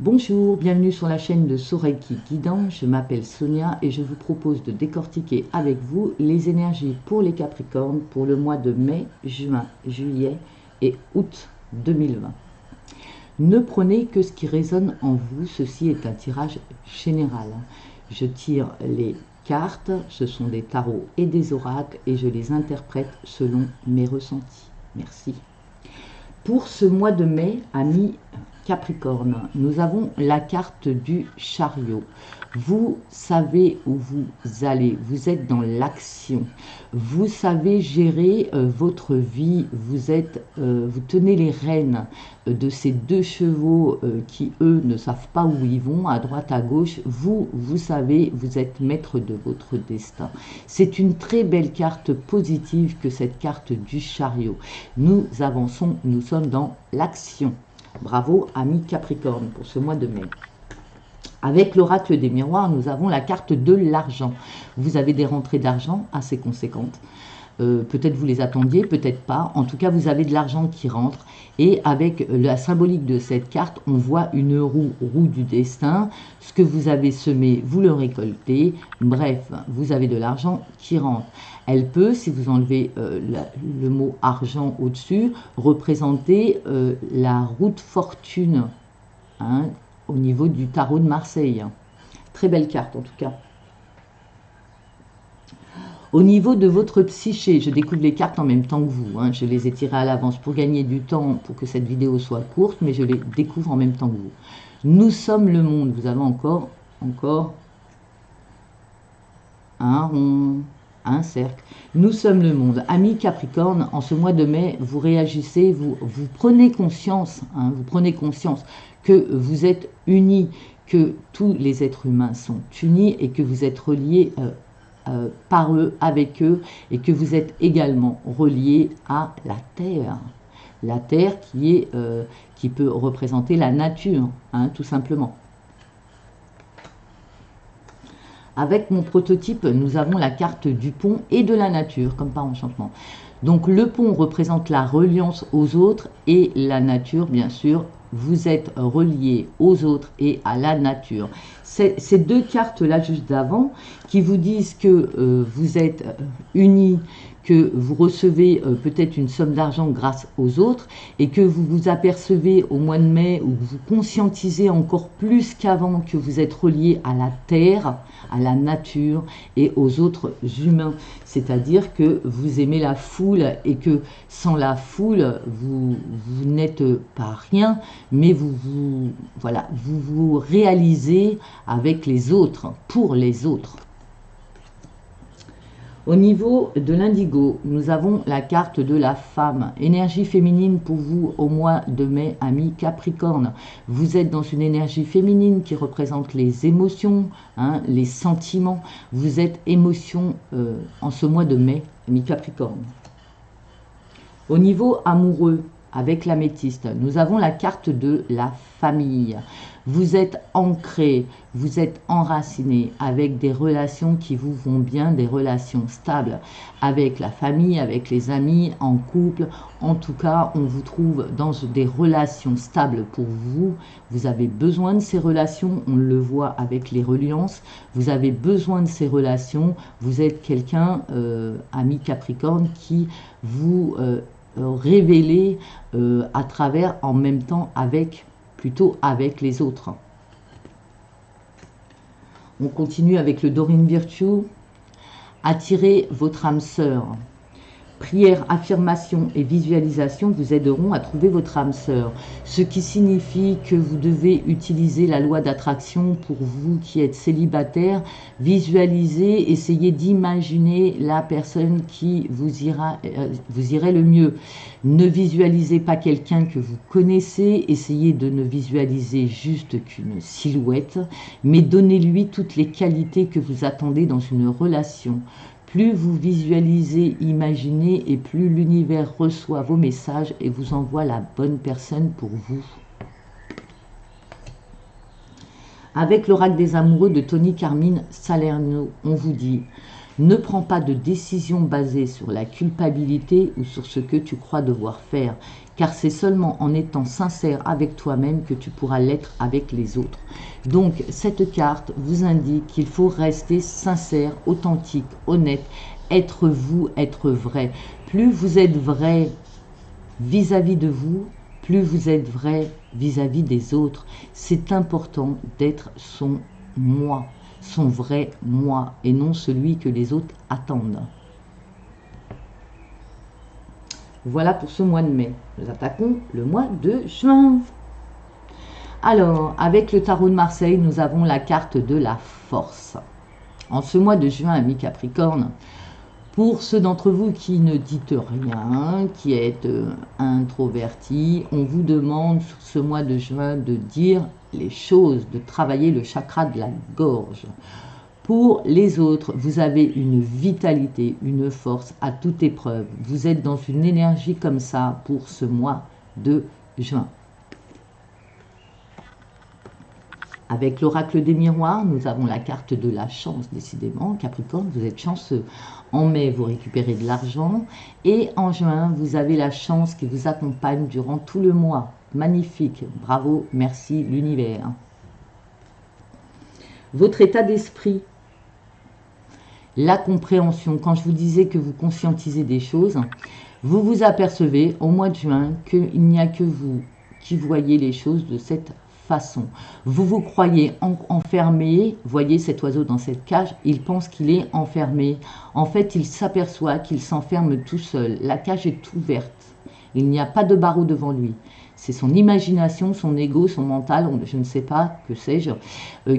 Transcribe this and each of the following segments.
Bonjour, bienvenue sur la chaîne de Soreiki Guidant. Je m'appelle Sonia et je vous propose de décortiquer avec vous les énergies pour les Capricornes pour le mois de mai, juin, juillet et août 2020. Ne prenez que ce qui résonne en vous, ceci est un tirage général. Je tire les cartes, ce sont des tarots et des oracles et je les interprète selon mes ressentis. Merci. Pour ce mois de mai, amis Capricorne, nous avons la carte du chariot. Vous savez où vous allez, vous êtes dans l'action, vous savez gérer votre vie, vous tenez les rênes de ces deux chevaux qui, eux, ne savent pas où ils vont, à droite, à gauche. Vous savez, vous êtes maître de votre destin. C'est une très belle carte positive que cette carte du chariot. Nous avançons, nous sommes dans l'action. Bravo, amis Capricorne, pour ce mois de mai. Avec l'oracle des miroirs, nous avons la carte de l'argent. Vous avez des rentrées d'argent assez conséquentes. Peut-être vous les attendiez, peut-être pas. En tout cas, vous avez de l'argent qui rentre. Et avec la symbolique de cette carte, on voit une roue du destin. Ce que vous avez semé, vous le récoltez. Bref, vous avez de l'argent qui rentre. Elle peut, si vous enlevez le mot argent au-dessus, représenter la roue de fortune, hein, au niveau du tarot de Marseille. Très belle carte en tout cas. Au niveau de votre psyché, je découvre les cartes en même temps que vous. Hein. Je les ai tirées à l'avance pour gagner du temps, pour que cette vidéo soit courte, mais je les découvre en même temps que vous. Nous sommes le monde. Vous avez encore un rond, un cercle. Nous sommes le monde. Amis Capricorne, en ce mois de mai, vous réagissez, vous prenez conscience, hein, vous prenez conscience que vous êtes unis, que tous les êtres humains sont unis et que vous êtes reliés par eux, avec eux, et que vous êtes également reliés à la Terre. La Terre qui peut représenter la nature, hein, tout simplement. Avec mon prototype, nous avons la carte du pont et de la nature, comme par enchantement. Donc le pont représente la reliance aux autres et la nature, bien sûr, vous êtes reliés aux autres et à la nature. Ces deux cartes-là juste d'avant qui vous disent que vous êtes unis, que vous recevez peut-être une somme d'argent grâce aux autres et que vous vous apercevez au mois de mai où vous conscientisez encore plus qu'avant que vous êtes reliés à la terre, à la nature et aux autres humains. C'est-à-dire que vous aimez la foule et que sans la foule, vous n'êtes pas rien, mais vous réalisez avec les autres, pour les autres. Au niveau de l'indigo, nous avons la carte de la femme. Énergie féminine pour vous au mois de mai, amis Capricorne. Vous êtes dans une énergie féminine qui représente les émotions, hein, les sentiments. Vous êtes émotion en ce mois de mai, amis Capricorne. Au niveau amoureux, avec l'améthyste, nous avons la carte de la famille. Vous êtes ancré, vous êtes enraciné avec des relations qui vous vont bien, des relations stables avec la famille, avec les amis, en couple. En tout cas, on vous trouve dans des relations stables pour vous. Vous avez besoin de ces relations, on le voit avec les reliances. Vous avez besoin de ces relations. Vous êtes quelqu'un, ami Capricorne, qui vous révélez à travers, en même temps, plutôt avec les autres. On continue avec le Dorine Virtue. Attirez votre âme sœur. Prière, affirmation et visualisation vous aideront à trouver votre âme sœur. Ce qui signifie que vous devez utiliser la loi d'attraction pour vous qui êtes célibataire. Visualisez, essayez d'imaginer la personne qui vous irait le mieux. Ne visualisez pas quelqu'un que vous connaissez. Essayez de ne visualiser juste qu'une silhouette. Mais donnez-lui toutes les qualités que vous attendez dans une relation. Plus vous visualisez, imaginez, et plus l'univers reçoit vos messages et vous envoie la bonne personne pour vous. Avec l'oracle des amoureux de Tony Carmine Salerno, on vous dit Ne prends pas de décision basée sur la culpabilité ou sur ce que tu crois devoir faire, car c'est seulement en étant sincère avec toi-même que tu pourras l'être avec les autres. Donc, cette carte vous indique qu'il faut rester sincère, authentique, honnête, être vous, être vrai. Plus vous êtes vrai vis-à-vis de vous, plus vous êtes vrai vis-à-vis des autres. C'est important d'être son moi, son vrai moi, et non celui que les autres attendent. Voilà pour ce mois de mai. Nous attaquons le mois de juin. Alors, avec le tarot de Marseille, nous avons la carte de la force. En ce mois de juin, ami Capricorne, pour ceux d'entre vous qui ne dites rien, qui êtes introvertis, on vous demande sur ce mois de juin de dire les choses, de travailler le chakra de la gorge. Pour les autres, vous avez une vitalité, une force à toute épreuve. Vous êtes dans une énergie comme ça pour ce mois de juin. Avec l'oracle des miroirs, nous avons la carte de la chance, décidément. Capricorne, vous êtes chanceux. En mai, vous récupérez de l'argent. Et en juin, vous avez la chance qui vous accompagne durant tout le mois. Magnifique. Bravo, merci l'univers. Votre état d'esprit. La compréhension. Quand je vous disais que vous conscientisez des choses, vous vous apercevez au mois de juin qu'il n'y a que vous qui voyez les choses de cette façon. Vous vous croyez enfermé, voyez cet oiseau dans cette cage, il pense qu'il est enfermé. En fait, il s'aperçoit qu'il s'enferme tout seul. La cage est ouverte. Il n'y a pas de barreau devant lui. C'est son imagination, son ego, son mental, je ne sais pas, que sais-je,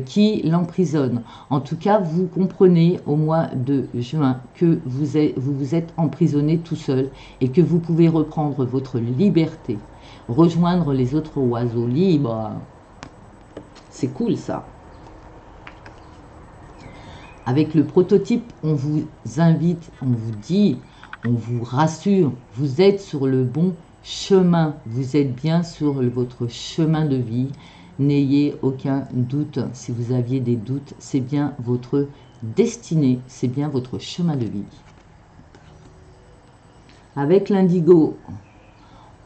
qui l'emprisonne. En tout cas, vous comprenez au mois de juin que vous vous êtes emprisonné tout seul et que vous pouvez reprendre votre liberté, rejoindre les autres oiseaux libres. C'est cool ça. Avec le prototype, on vous invite, on vous dit, on vous rassure, vous êtes sur le bon chemin, vous êtes bien sur votre chemin de vie, n'ayez aucun doute. Si vous aviez des doutes, c'est bien votre destinée, c'est bien votre chemin de vie. Avec l'indigo,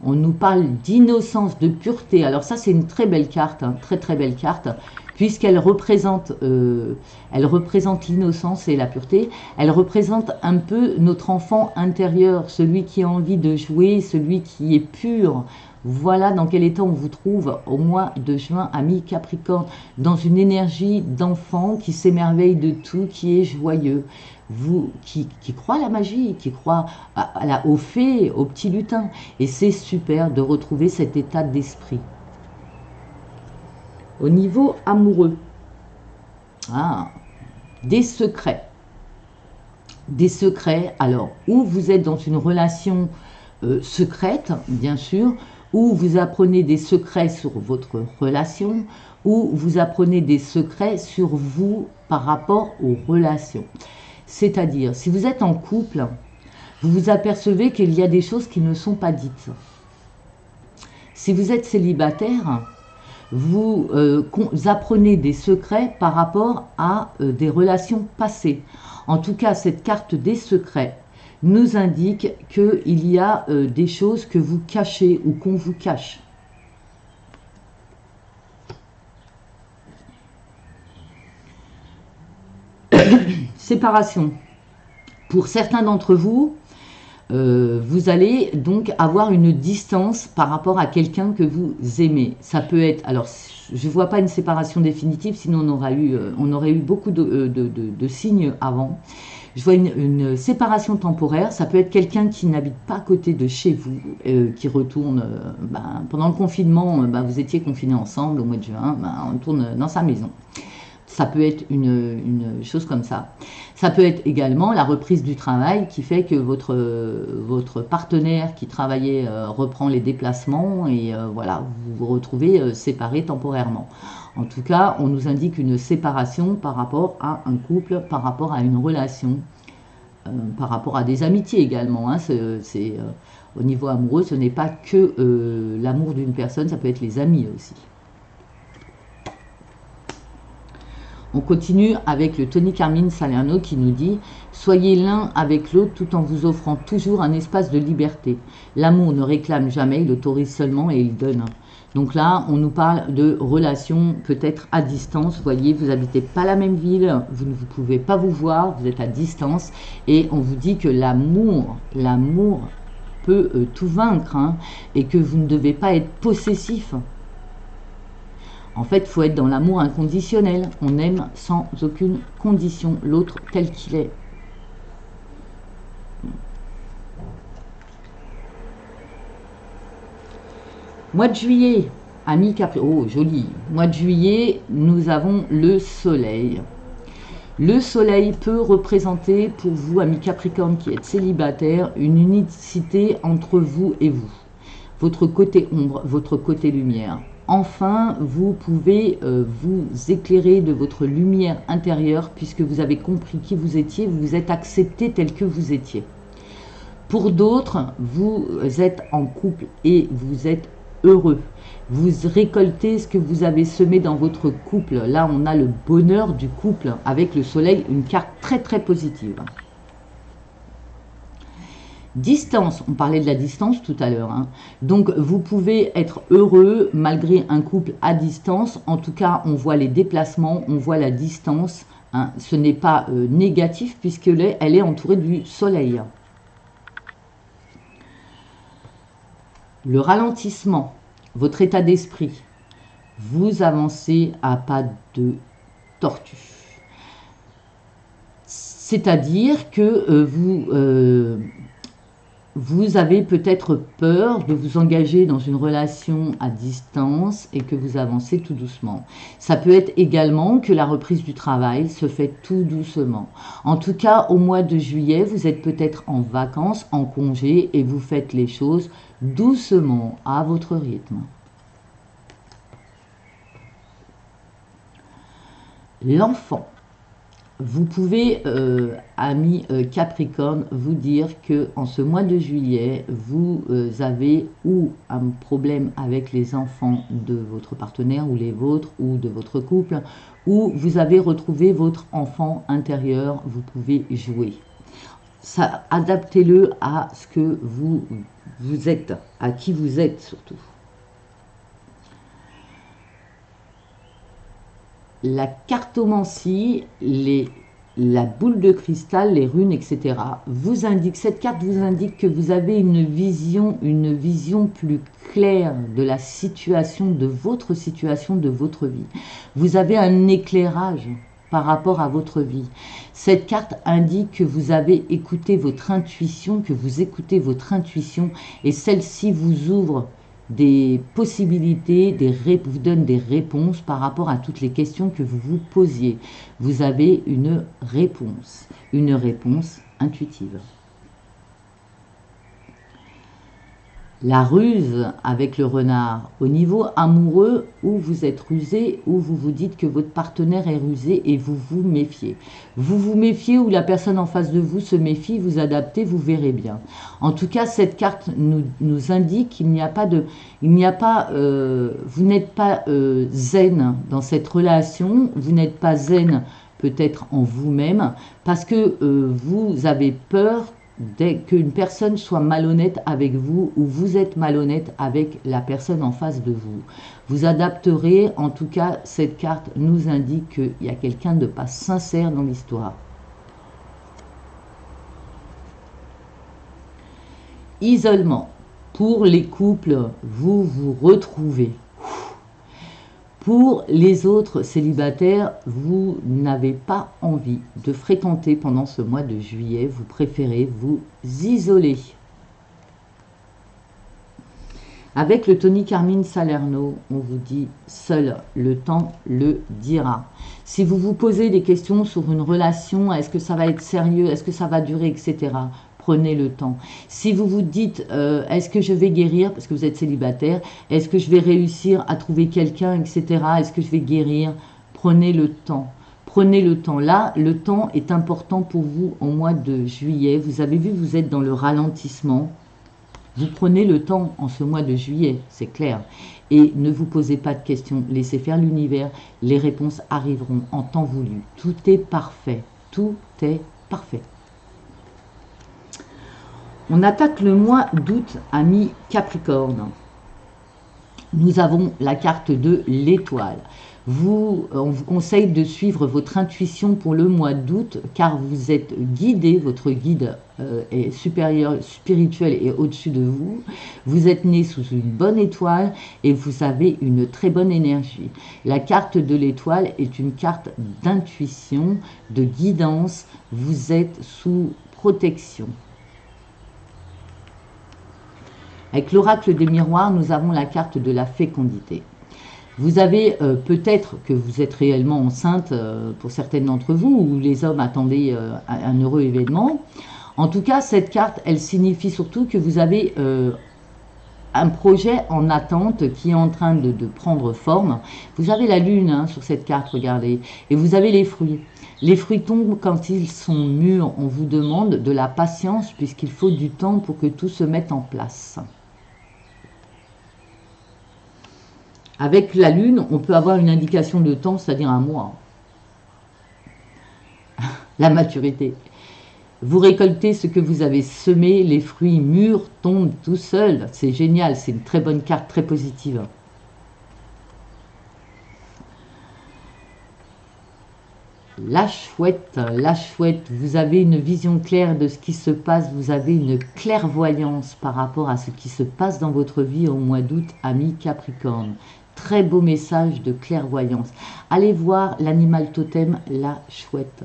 on nous parle d'innocence, de pureté. Alors ça, c'est une très belle carte, hein, très très belle carte, puisqu'elle représente l'innocence et la pureté. Elle représente un peu notre enfant intérieur, celui qui a envie de jouer, celui qui est pur. Voilà dans quel état on vous trouve au mois de juin, ami Capricorne, dans une énergie d'enfant qui s'émerveille de tout, qui est joyeux. Vous qui croit à la magie, qui croit aux fées, aux petits lutins. Et c'est super de retrouver cet état d'esprit. Au niveau amoureux, des secrets. Des secrets, alors, où vous êtes dans une relation secrète, bien sûr, où vous apprenez des secrets sur votre relation, où vous apprenez des secrets sur vous par rapport aux relations. C'est-à-dire, si vous êtes en couple, vous vous apercevez qu'il y a des choses qui ne sont pas dites. Si vous êtes célibataire, vous apprenez des secrets par rapport à des relations passées. En tout cas, cette carte des secrets nous indique qu'il y a des choses que vous cachez ou qu'on vous cache. Séparation. Pour certains d'entre vous, vous allez donc avoir une distance par rapport à quelqu'un que vous aimez. Ça peut être, alors je ne vois pas une séparation définitive, sinon on aurait eu beaucoup de signes avant. Je vois une séparation temporaire, ça peut être quelqu'un qui n'habite pas à côté de chez vous, qui retourne, pendant le confinement, vous étiez confinés ensemble au mois de juin, on retourne dans sa maison. Ça peut être une chose comme ça. Ça peut être également la reprise du travail qui fait que votre partenaire qui travaillait reprend les déplacements et voilà, vous vous retrouvez séparés temporairement. En tout cas, on nous indique une séparation par rapport à un couple, par rapport à une relation, par rapport à des amitiés également. Hein. Au niveau amoureux, ce n'est pas que l'amour d'une personne, ça peut être les amis aussi. On continue avec le Tony Carmine Salerno qui nous dit « Soyez l'un avec l'autre tout en vous offrant toujours un espace de liberté. L'amour ne réclame jamais, il autorise seulement et il donne. » Donc là, on nous parle de relations peut-être à distance. Vous voyez, vous n'habitez pas la même ville, vous ne pouvez pas vous voir, vous êtes à distance. Et on vous dit que l'amour peut tout vaincre, hein, et que vous ne devez pas être possessif. En fait, il faut être dans l'amour inconditionnel. On aime sans aucune condition l'autre tel qu'il est. Mois de juillet, ami Capricorne, oh joli, mois de juillet, nous avons le soleil. Le soleil peut représenter pour vous, ami Capricorne qui êtes célibataire, une unicité entre vous et vous. Votre côté ombre, votre côté lumière. Enfin, vous pouvez vous éclairer de votre lumière intérieure puisque vous avez compris qui vous étiez, vous vous êtes accepté tel que vous étiez. Pour d'autres, vous êtes en couple et vous êtes heureux. Vous récoltez ce que vous avez semé dans votre couple. Là, on a le bonheur du couple avec le soleil, une carte très très positive. Distance, on parlait de la distance tout à l'heure, hein. Donc vous pouvez être heureux malgré un couple à distance. En tout cas, on voit les déplacements, on voit la distance, hein. Ce n'est pas négatif puisqu'elle est entourée du soleil. Le ralentissement, votre état d'esprit, vous avancez à pas de tortue. C'est-à-dire que vous avez peut-être peur de vous engager dans une relation à distance et que vous avancez tout doucement. Ça peut être également que la reprise du travail se fait tout doucement. En tout cas, au mois de juillet, vous êtes peut-être en vacances, en congé et vous faites les choses doucement, à votre rythme. L'enfant. Vous pouvez, amis Capricorne, vous dire que en ce mois de juillet, vous avez ou un problème avec les enfants de votre partenaire ou les vôtres ou de votre couple, ou vous avez retrouvé votre enfant intérieur, vous pouvez jouer. Ça, adaptez-le à ce que vous êtes, à qui vous êtes surtout. La cartomancie, la boule de cristal, les runes, etc. vous indique, cette carte vous indique que vous avez une vision plus claire de la situation, de votre vie. Vous avez un éclairage par rapport à votre vie. Cette carte indique que vous avez écouté votre intuition, que vous écoutez votre intuition et celle-ci vous ouvre des possibilités, vous donne des réponses par rapport à toutes les questions que vous vous posiez. Vous avez une réponse intuitive. La ruse avec le renard. Au niveau amoureux, où vous êtes rusé, où vous vous dites que votre partenaire est rusé et vous vous méfiez. Vous vous méfiez ou la personne en face de vous se méfie, vous adaptez, vous verrez bien. En tout cas, cette carte nous indique qu'il n'y a pas de... vous n'êtes pas zen dans cette relation, vous n'êtes pas zen peut-être en vous-même, parce que vous avez peur dès qu'une personne soit malhonnête avec vous ou vous êtes malhonnête avec la personne en face de vous. Vous adapterez, en tout cas, cette carte nous indique qu'il y a quelqu'un de pas sincère dans l'histoire. Isolement. Pour les couples, vous vous retrouvez. Pour les autres célibataires, vous n'avez pas envie de fréquenter pendant ce mois de juillet. Vous préférez vous isoler. Avec le Tony Carmine Salerno, on vous dit « Seul le temps le dira ». Si vous vous posez des questions sur une relation, est-ce que ça va être sérieux, est-ce que ça va durer, etc., prenez le temps. Si vous vous dites, est-ce que je vais guérir, parce que vous êtes célibataire, est-ce que je vais réussir à trouver quelqu'un, etc., est-ce que je vais guérir, prenez le temps. Prenez le temps. Là, le temps est important pour vous au mois de juillet. Vous avez vu, vous êtes dans le ralentissement. Vous prenez le temps en ce mois de juillet, c'est clair. Et ne vous posez pas de questions, laissez faire l'univers, les réponses arriveront en temps voulu. Tout est parfait, tout est parfait. On attaque le mois d'août, ami Capricorne. Nous avons la carte de l'étoile. On vous conseille de suivre votre intuition pour le mois d'août, car vous êtes guidé, votre guide est supérieur, spirituel et au-dessus de vous. Vous êtes né sous une bonne étoile et vous avez une très bonne énergie. La carte de l'étoile est une carte d'intuition, de guidance. Vous êtes sous protection. Avec l'oracle des miroirs, nous avons la carte de la fécondité. Vous avez peut-être que vous êtes réellement enceinte pour certaines d'entre vous, ou les hommes attendaient un heureux événement. En tout cas, cette carte, elle signifie surtout que vous avez un projet en attente qui est en train de prendre forme. Vous avez la lune hein, sur cette carte, regardez, et vous avez les fruits. Les fruits tombent quand ils sont mûrs. On vous demande de la patience puisqu'il faut du temps pour que tout se mette en place. Avec la lune, on peut avoir une indication de temps, c'est-à-dire un mois. La maturité. Vous récoltez ce que vous avez semé, les fruits mûrs tombent tout seuls. C'est génial, c'est une très bonne carte, très positive. La chouette, vous avez une vision claire de ce qui se passe, vous avez une clairvoyance par rapport à ce qui se passe dans votre vie au mois d'août, ami Capricorne. Très beau message de clairvoyance. Allez voir l'animal totem, la chouette.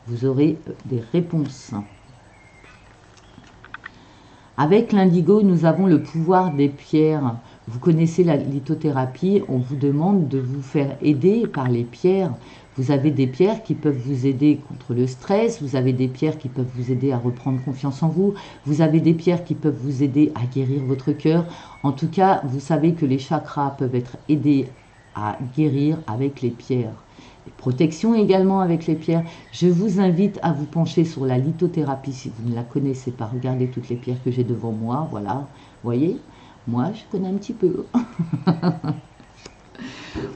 Vous aurez des réponses. Avec l'indigo, nous avons le pouvoir des pierres. Vous connaissez la lithothérapie, on vous demande de vous faire aider par les pierres. Vous avez des pierres qui peuvent vous aider contre le stress, vous avez des pierres qui peuvent vous aider à reprendre confiance en vous, vous avez des pierres qui peuvent vous aider à guérir votre cœur. En tout cas, vous savez que les chakras peuvent être aidés à guérir avec les pierres. Les protections également avec les pierres. Je vous invite à vous pencher sur la lithothérapie si vous ne la connaissez pas. Regardez toutes les pierres que j'ai devant moi, voilà. Vous voyez, moi je connais un petit peu.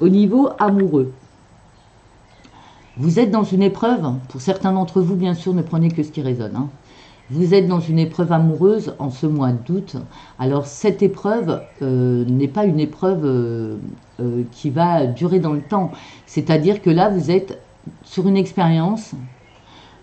Au niveau amoureux. Vous êtes dans une épreuve, pour certains d'entre vous, bien sûr, ne prenez que ce qui résonne. Hein. Vous êtes dans une épreuve amoureuse en ce mois d'août. Alors, cette épreuve n'est pas une épreuve qui va durer dans le temps. C'est-à-dire que là, vous êtes sur une expérience.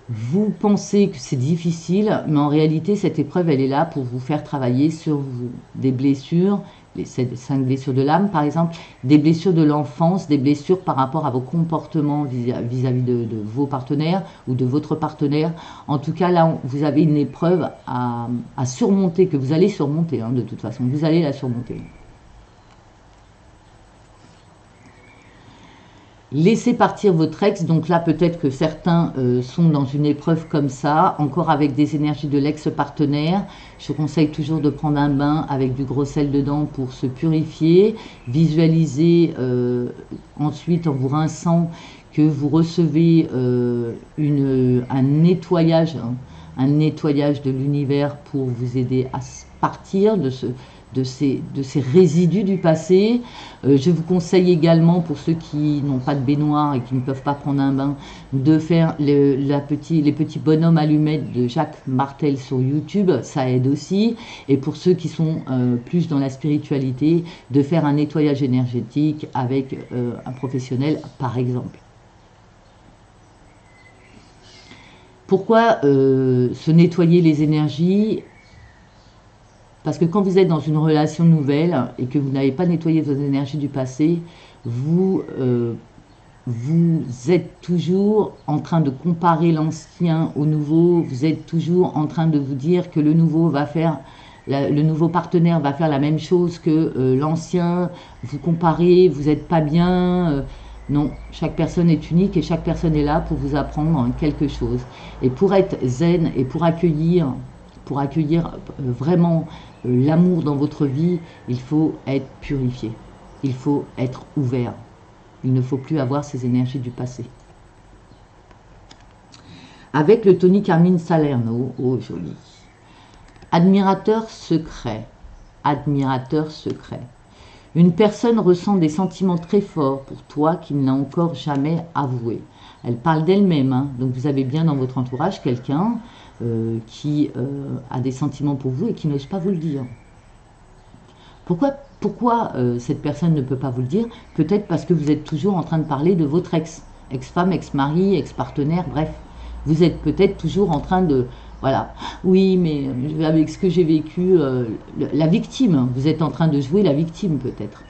Vous pensez que c'est difficile, mais en réalité, cette épreuve, elle est là pour vous faire travailler sur vous. Des blessures, les 5 blessures de l'âme, par exemple, des blessures de l'enfance, des blessures par rapport à vos comportements vis-à-vis de vos partenaires ou de votre partenaire. En tout cas, là, vous avez une épreuve à surmonter, que vous allez surmonter, hein, de toute façon. Vous allez la surmonter. Laissez partir votre ex, donc là peut-être que certains sont dans une épreuve comme ça, encore avec des énergies de l'ex-partenaire. Je conseille toujours de prendre un bain avec du gros sel dedans pour se purifier. Visualisez ensuite en vous rinçant que vous recevez un nettoyage de l'univers pour vous aider à partir de ces résidus du passé. Je vous conseille également, pour ceux qui n'ont pas de baignoire et qui ne peuvent pas prendre un bain, de faire les petits bonhommes allumettes de Jacques Martel sur YouTube, ça aide aussi. Et pour ceux qui sont plus dans la spiritualité, de faire un nettoyage énergétique avec un professionnel, par exemple. Pourquoi se nettoyer les énergies ? Parce que quand vous êtes dans une relation nouvelle et que vous n'avez pas nettoyé vos énergies du passé, vous êtes toujours en train de comparer l'ancien au nouveau, vous êtes toujours en train de vous dire que le nouveau partenaire va faire la même chose que l'ancien, vous comparez, vous n'êtes pas bien. Non, chaque personne est unique et chaque personne est là pour vous apprendre quelque chose. Et pour être zen et pour accueillir vraiment l'amour dans votre vie, il faut être purifié, il faut être ouvert, il ne faut plus avoir ces énergies du passé. Avec le Tony Carmine Salerno, oh joli, Admirateur secret. Admirateur secret. Une personne ressent des sentiments très forts pour toi qu'il n'a encore jamais avoué. Elle parle d'elle-même, hein. Donc vous avez bien dans votre entourage quelqu'un qui a des sentiments pour vous et qui n'ose pas vous le dire. Pourquoi cette personne ne peut pas vous le dire? Peut-être parce que vous êtes toujours en train de parler de votre ex-femme, ex-mari, ex-partenaire, bref. Vous êtes peut-être toujours en train de... Voilà, oui, mais avec ce que j'ai vécu, la victime, vous êtes en train de jouer la victime peut-être.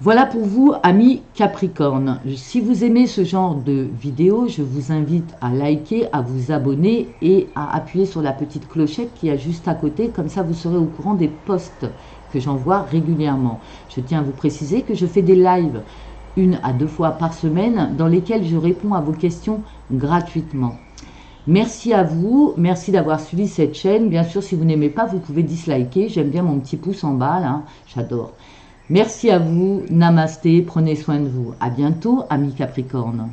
Voilà pour vous, amis Capricorne. Si vous aimez ce genre de vidéo, je vous invite à liker, à vous abonner et à appuyer sur la petite clochette qui est juste à côté. Comme ça, vous serez au courant des posts que j'envoie régulièrement. Je tiens à vous préciser que je fais des lives 1 à 2 fois par semaine dans lesquels je réponds à vos questions gratuitement. Merci à vous, merci d'avoir suivi cette chaîne. Bien sûr, si vous n'aimez pas, vous pouvez disliker. J'aime bien mon petit pouce en bas, là, j'adore. Merci à vous, namasté, prenez soin de vous. À bientôt, amis Capricorne.